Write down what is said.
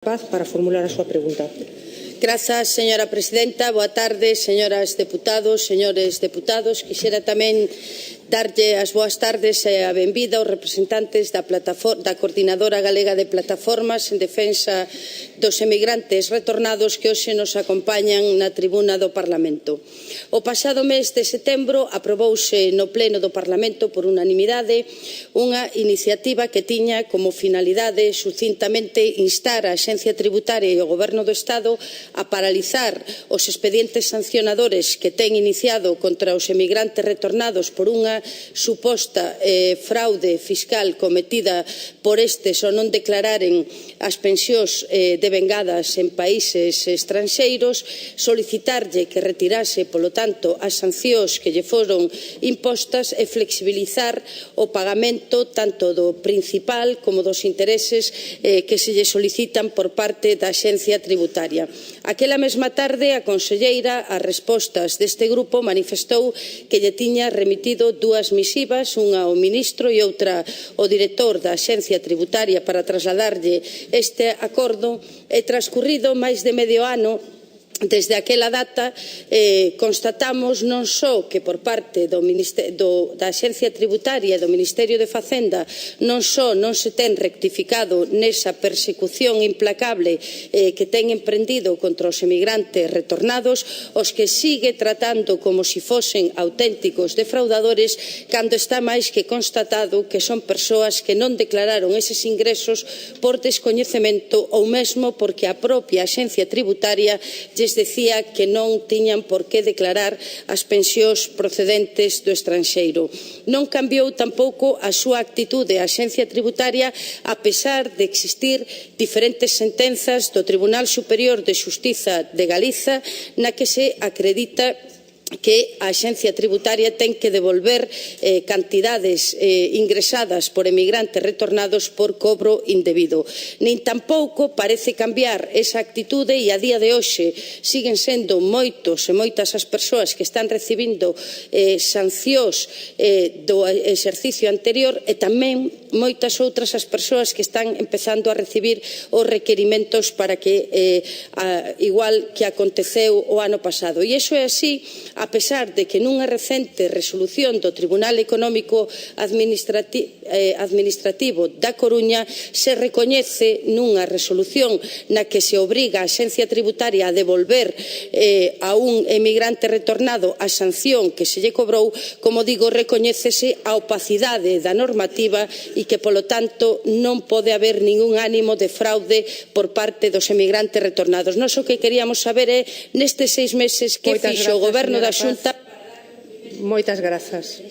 Paz para formular a súa pregunta. Grazas, señora presidenta. Boa tarde, señoras deputados, señores deputados. Quixera tamén darlle as boas tardes e a benvida aos representantes da Coordinadora Galega de Plataformas en defensa dos emigrantes retornados que hoxe nos acompañan na tribuna do Parlamento. O pasado mes de setembro aprobouse no Pleno do Parlamento por unanimidade unha iniciativa que tiña como finalidade sucintamente instar a Axencia Tributaria e o Goberno do Estado a paralizar os expedientes sancionadores que ten iniciado contra os emigrantes retornados por unha suposta fraude fiscal cometida por estes ao non declararen as pensións devengadas en países estranxeiros, solicitarlle que retirase, polo tanto, as sancións que lle foron impostas e flexibilizar o pagamento tanto do principal como dos intereses que se lle solicitan por parte da Axencia Tributaria. Aquela mesma tarde, a conselleira, ás respostas deste grupo, manifestou que lle tiña remitido dúas misivas, unha ao ministro e outra ao director da Axencia Tributaria para trasladarlle este acordo e transcurrido máis de medio ano desde aquela data constatamos non só que por parte da Axencia Tributaria e do Ministerio de Facenda non só non se ten rectificado nesa persecución implacable que ten emprendido contra os emigrantes retornados, os que sigue tratando como se fosen auténticos defraudadores cando está máis que constatado que son persoas que non declararon eses ingresos por descoñecemento ou mesmo porque a propia Axencia Tributaria decía que non tiñan por que declarar as pensións procedentes do estranxeiro. Non cambiou tampouco a súa actitude a Axencia Tributaria a pesar de existir diferentes sentenzas do Tribunal Superior de Xustiza de Galiza na que se acredita que a Axencia Tributaria ten que devolver cantidades ingresadas por emigrantes retornados por cobro indebido. Nin tampouco parece cambiar esa actitude e a día de hoxe siguen sendo moitos e moitas as persoas que están recibindo sancións do exercicio anterior e tamén moitas outras as persoas que están empezando a recibir os requerimentos para que igual que aconteceu o ano pasado. E iso é así a pesar de que nunha recente resolución do Tribunal Económico Administrativo da Coruña se recoñece nunha resolución na que se obriga a Axencia Tributaria a devolver a un emigrante retornado a sanción que se lle cobrou, como digo, recoñécese a opacidade da normativa e que, polo tanto, non pode haber ningún ánimo de fraude por parte dos emigrantes retornados. Nós o que queríamos saber é, nestes 6 meses, que fixo o Goberno da Xunta. Moitas grazas.